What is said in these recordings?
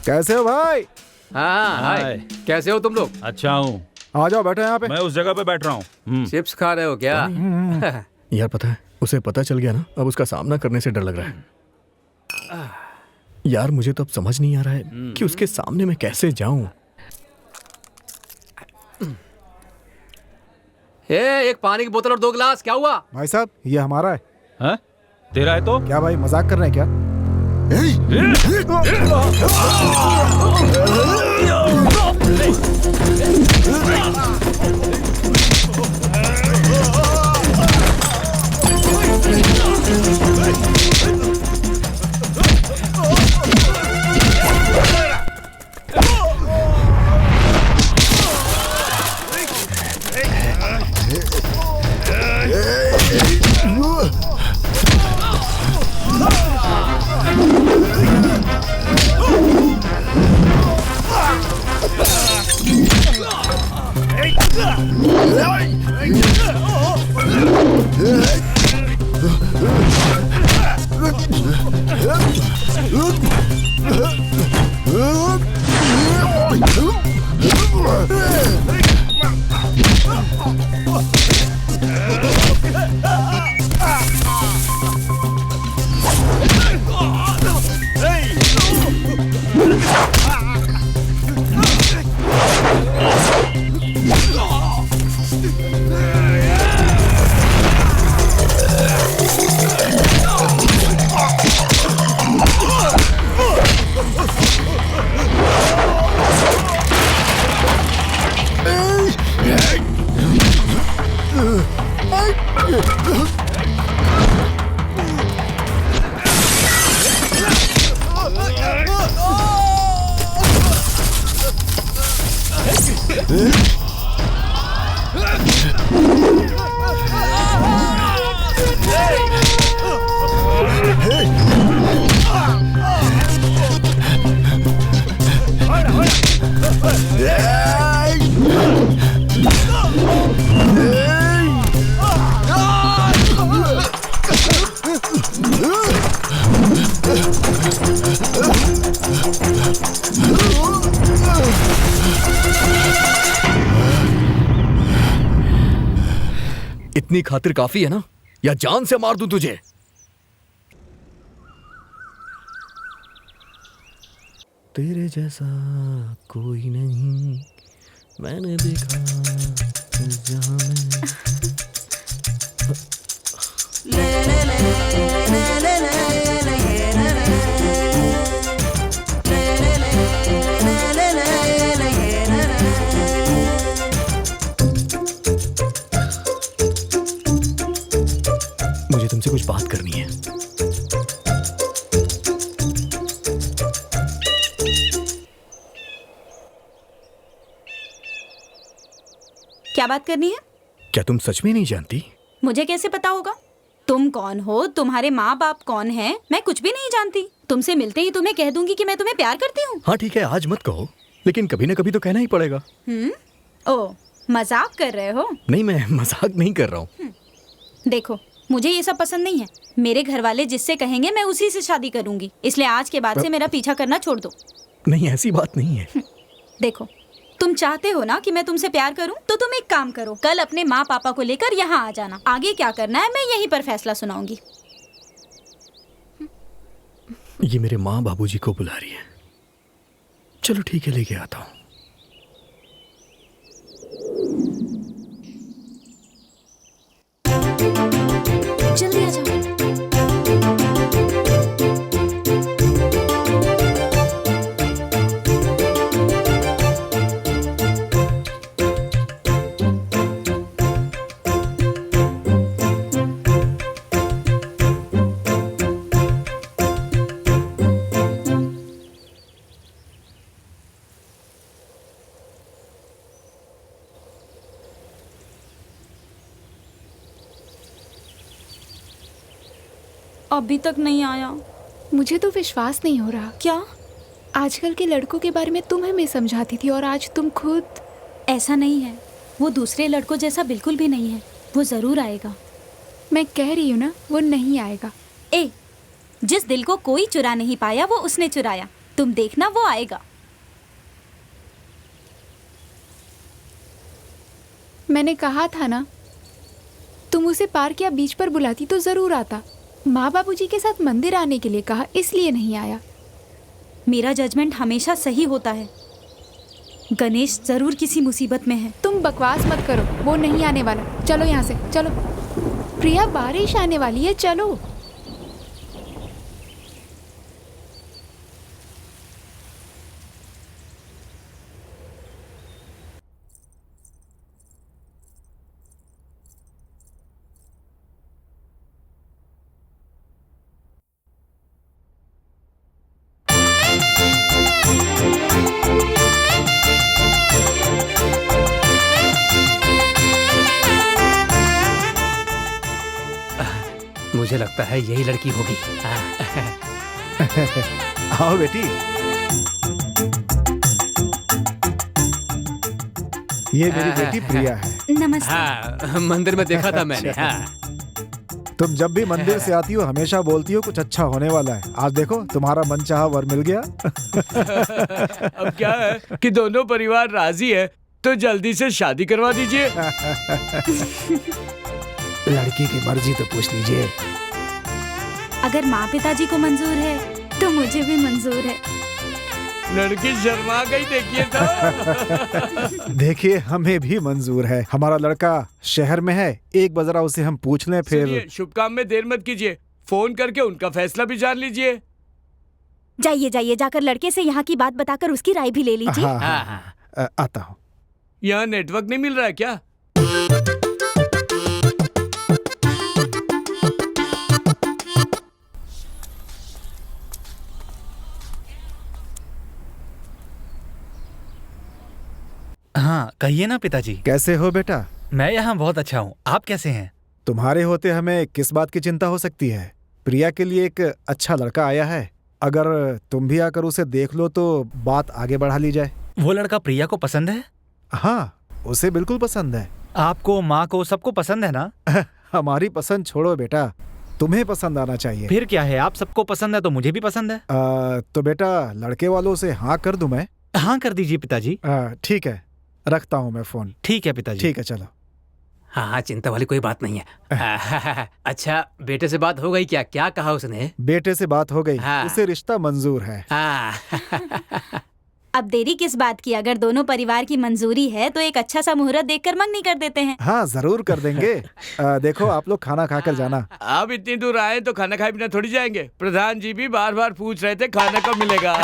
कैसे हो भाई? हाँ हाय, कैसे हो तुम लोग? अच्छा हूँ। आ जाओ, बैठो यहाँ पे। मैं उस जगह पे बैठ रहा हूँ। चिप्स खा रहे हो क्या? यार पता है, उसे पता चल गया ना, अब उसका सामना करने से डर लग रहा है। यार मुझे तो अब समझ नहीं आ रहा है कि उसके सामने मैं कैसे जाऊं। एक पानी की बोतल और 2 गिलास। क्या हुआ? भाई साहब, ये हमारा है। हाँ? तेरा है तो? क्या भाई, मजाक कर रहे हैं क्या? इतनी खातिर काफी है ना, या जान से मार दूं तुझे? तेरे जैसा कोई नहीं मैंने देखा जहां में। मुझे तुमसे कुछ बात करनी है। क्या बात करनी है? क्या तुम सच में नहीं जानती? मुझे कैसे पता होगा? तुम कौन हो, तुम्हारे माँ बाप कौन हैं? मैं कुछ भी नहीं जानती। तुमसे मिलते ही तुम्हें कह दूंगी कि मैं तुम्हें प्यार करती हूँ। हाँ ठीक है, आज मत कहो, लेकिन कभी ना कभी तो कहना ही पड़ेगा। ओ, मजाक कर रहे हो? नहीं, मैं मजाक नहीं कर रहा हूँ। देखो, मुझे ये सब पसंद नहीं है। मेरे घर वाले जिससे कहेंगे मैं उसी से शादी करूंगी, इसलिए आज के बाद से मेरा पीछा करना छोड़ दो। नहीं, ऐसी बात नहीं है। देखो, तुम चाहते हो ना कि मैं तुमसे प्यार करूं, तो तुम एक काम करो, कल अपने माँ पापा को लेकर यहाँ आ जाना। आगे क्या करना है मैं यहीं पर फैसला सुनाऊंगी। ये मेरे माँ बाबूजी को बुला रही है। चलो ठीक है, लेके आता हूँ। जल्दी आ जाओ। अभी तक नहीं आया। मुझे तो विश्वास नहीं हो रहा। क्या? आजकल के लड़कों के बारे में तुम हमें समझाती थी और आज तुम खुद। ऐसा नहीं है, वो दूसरे लड़कों जैसा बिल्कुल भी नहीं है। वो जरूर आएगा। मैं कह रही हूँ ना, वो नहीं आएगा। जिस दिल को कोई चुरा नहीं पाया वो उसने चुराया। तुम देखना वो आएगा। मैंने कहा था ना, तुम उसे पार्क या बीच पर बुलाती तो जरूर आता। माँ बाबूजी के साथ मंदिर आने के लिए कहा, इसलिए नहीं आया। मेरा जजमेंट हमेशा सही होता है। गणेश जरूर किसी मुसीबत में है। तुम बकवास मत करो, वो नहीं आने वाला। चलो यहाँ से, चलो। प्रिया, बारिश आने वाली है, चलो। मुझे लगता है यही लड़की होगी। आओ बेटी। ये मेरी बेटी प्रिया है। नमस्ते। हाँ, मंदिर में देखा था मैंने। हाँ। तुम जब भी मंदिर से आती हो हमेशा बोलती हो कुछ अच्छा होने वाला है। आज देखो तुम्हारा मनचाहा वर मिल गया। अब क्या है कि दोनों परिवार राजी है, तो जल्दी से शादी करवा दीजिए। लड़की की मर्जी तो पूछ लीजिए। अगर माँ पिताजी को मंजूर है तो मुझे भी मंजूर है। लड़की शर्मा गई, देखिए तो। देखिए हमें भी मंजूर है। हमारा लड़का शहर में है, एक बजरा उसे हम पूछ लें फिर। सुनिए, शुभ काम में देर मत कीजिए, फोन करके उनका फैसला भी जान लीजिए। जाइए जाइए, जाकर लड़के से यहाँ की बात बताकर उसकी राय भी ले लीजिए। हाँ, हाँ, हाँ, हाँ। आता हूँ। यहाँ नेटवर्क नहीं मिल रहा है क्या? हाँ कहिए ना पिताजी। कैसे हो बेटा? मैं यहाँ बहुत अच्छा हूँ, आप कैसे हैं? तुम्हारे होते हमें किस बात की चिंता हो सकती है? प्रिया के लिए एक अच्छा लड़का आया है। अगर तुम भी आकर उसे देख लो तो बात आगे बढ़ा ली जाए। वो लड़का प्रिया को पसंद है? हाँ, उसे बिल्कुल पसंद है। आपको, माँ को, सबको पसंद है ना? हमारी पसंद छोड़ो बेटा, तुम्हें पसंद आना चाहिए। फिर क्या है, आप सबको पसंद है तो मुझे भी पसंद है। तो बेटा लड़के वालों से हाँ कर दूं मैं? हाँ कर दीजिए पिताजी। ठीक है, रखता हूँ मैं फोन। ठीक है पिताजी। ठीक है, चलो। हाँ हाँ, चिंता वाली कोई बात नहीं है। अच्छा, बेटे से बात हो गई क्या? क्या कहा उसने? बेटे से बात हो गई, हाँ। उसे रिश्ता मंजूर है। हाँ। अब देरी किस बात की? अगर दोनों परिवार की मंजूरी है तो एक अच्छा सा मुहूर्त देखकर मंगनी कर देते हैं। हाँ जरूर कर देंगे। देखो आप लोग खाना खाकर जाना। आप इतनी दूर आए तो खाना खाए बिना थोड़ी जाएंगे। प्रधान जी भी बार बार पूछ रहे थे खाना कब मिलेगा।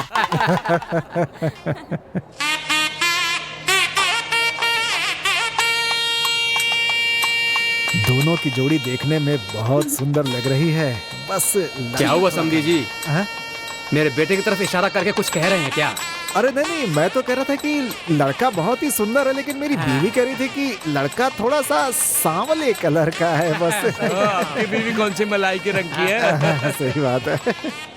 दोनों की जोड़ी देखने में बहुत सुंदर लग रही है। बस क्या हुआ समधी जी? हाँ? मेरे बेटे की तरफ इशारा करके कुछ कह रहे हैं क्या? अरे नहीं, मैं तो कह रहा था कि लड़का बहुत ही सुंदर है, लेकिन मेरी बीवी कह रही थी कि लड़का थोड़ा सा सांवले कलर का है बस। आपकी बीवी कौन सी मलाई के रंग की है? सही बात है।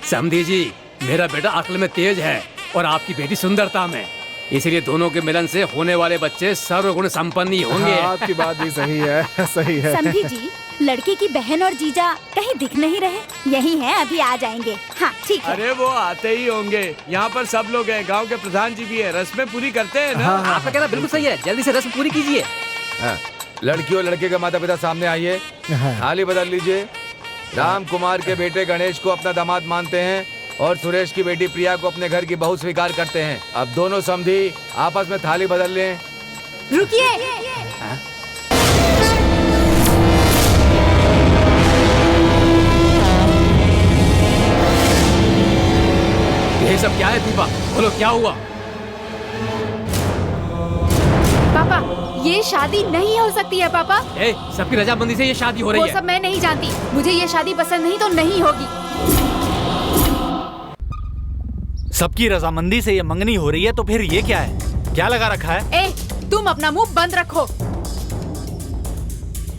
समधी जी, मेरा बेटा अक्ल में तेज है और आपकी बेटी सुंदरता में, इसलिए दोनों के मिलन से होने वाले बच्चे सर्वगुण संपन्न ही होंगे। हाँ, आपकी बात भी सही है, सही है। समझी जी, लड़के की बहन और जीजा कहीं दिख नहीं रहे। यही है, अभी आ जाएंगे। हाँ ठीक है। अरे वो आते ही होंगे, यहाँ पर सब लोग हैं, गांव के प्रधान जी भी है, रस्में पूरी करते हैं ना। हाँ, आपका कहना बिल्कुल सही है, जल्दी से रस्म पूरी कीजिए। लड़की और लड़के के माता पिता सामने आइए, हाँ। थाली बदल लीजिए। राम कुमार के बेटे गणेश को अपना दामाद मानते हैं और सुरेश की बेटी प्रिया को अपने घर की बहू स्वीकार करते हैं। अब दोनों समधी आपस में थाली बदल लें। रुकिए। ये सब क्या है दीपा? बोलो क्या हुआ? पापा, ये शादी नहीं हो सकती है पापा। ए, सबकी रजामंदी से ये शादी हो रही वो है। सब मैं नहीं जानती, मुझे ये शादी पसंद नहीं तो नहीं होगी। सबकी रजामंदी से ये मंगनी हो रही है तो फिर ये क्या है? क्या लगा रखा है? ए, तुम अपना मुंह बंद रखो।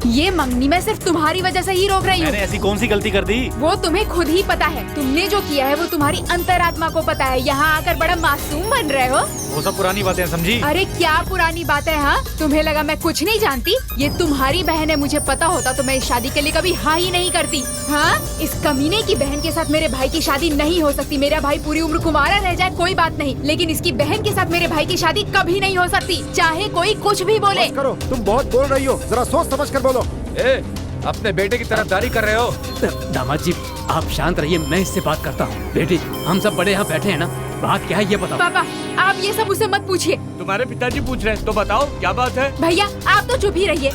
ये मंगनी मैं सिर्फ तुम्हारी वजह से ही रोक रही हूँ। मैंने ऐसी कौन सी गलती कर दी? वो तुम्हें खुद ही पता है। तुमने जो किया है वो तुम्हारी अंतरात्मा को पता है। यहाँ आकर बड़ा मासूम बन रहे हो। वो सब पुरानी बातें हैं, समझी? अरे क्या पुरानी बात है? हाँ, तुम्हें लगा मैं कुछ नहीं जानती? ये तुम्हारी बहन है, मुझे पता होता तो मैं इस शादी के लिए कभी हाँ ही नहीं करती। हाँ, इस कमीने की बहन के साथ मेरे भाई की शादी नहीं हो सकती। मेरा भाई पूरी उम्र कुंवारा रह जाए कोई बात नहीं, लेकिन इसकी बहन के साथ मेरे भाई की शादी कभी नहीं हो सकती, चाहे कोई कुछ भी बोले। बस करो, तुम बहुत बोल रही हो, जरा सोच समझ कर बोलो। अपने बेटे की तरफदारी कर रहे हो? दामाद जी आप शांत रहिए, मैं इससे बात करता हूँ। बेटी हम सब बड़े यहाँ बैठे हैं ना, बात क्या है ये बताओ। पापा आप ये सब उसे मत पूछिए। तुम्हारे पिताजी पूछ रहे हैं तो बताओ क्या बात है। भैया आप तो चुप ही रहिए।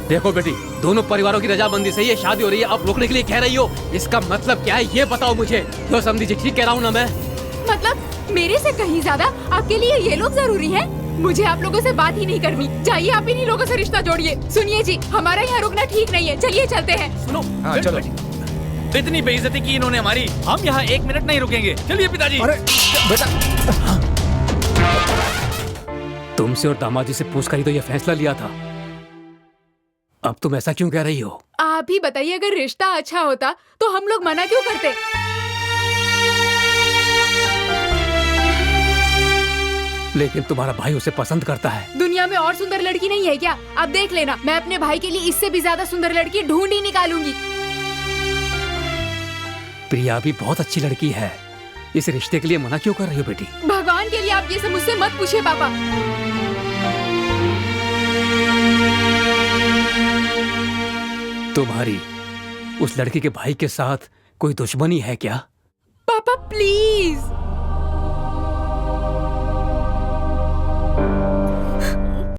देखो बेटी, दोनों परिवारों की रजामंदी से ये शादी हो रही है, आप रोकने के लिए कह रही हो, इसका मतलब क्या है ये बताओ मुझे। तो समझी जी, ठीक कह रहा हूँ ना मैं? मतलब मेरे से कहीं ज्यादा आपके लिए ये लोग जरूरी हैं? मुझे आप लोगों से बात ही नहीं करनी चाहिए। आप इन्हीं लोगों से रिश्ता जोड़िए। सुनिए जी, हमारा यहाँ रुकना ठीक नहीं है, चलिए चलते हैं। सुनो, हाँ चलो। इतनी बेइज्जती की इन्होंने हमारी, हम यहाँ 1 मिनट नहीं रुकेंगे। चलिए पिताजी। अरे बेटा, तुमसे और दामाद जी से पूछ कर ही तो ये फैसला लिया था, अब तुम ऐसा क्यों कह रही हो? आप ही बताइए, अगर रिश्ता अच्छा होता तो हम लोग मना क्यों करते? लेकिन तुम्हारा भाई उसे पसंद करता है। दुनिया में और सुंदर लड़की नहीं है क्या? अब देख लेना, मैं अपने भाई के लिए इससे भी ज्यादा सुंदर लड़की ढूंढ ही निकालूंगी। प्रिया भी बहुत अच्छी लड़की है, इस रिश्ते के लिए मना क्यों कर रही हो बेटी? भगवान के लिए आप ये सब मुझसे मत पूछिए पापा। तुम्हारी उस लड़की के भाई के साथ कोई दुश्मनी है क्या? पापा प्लीज।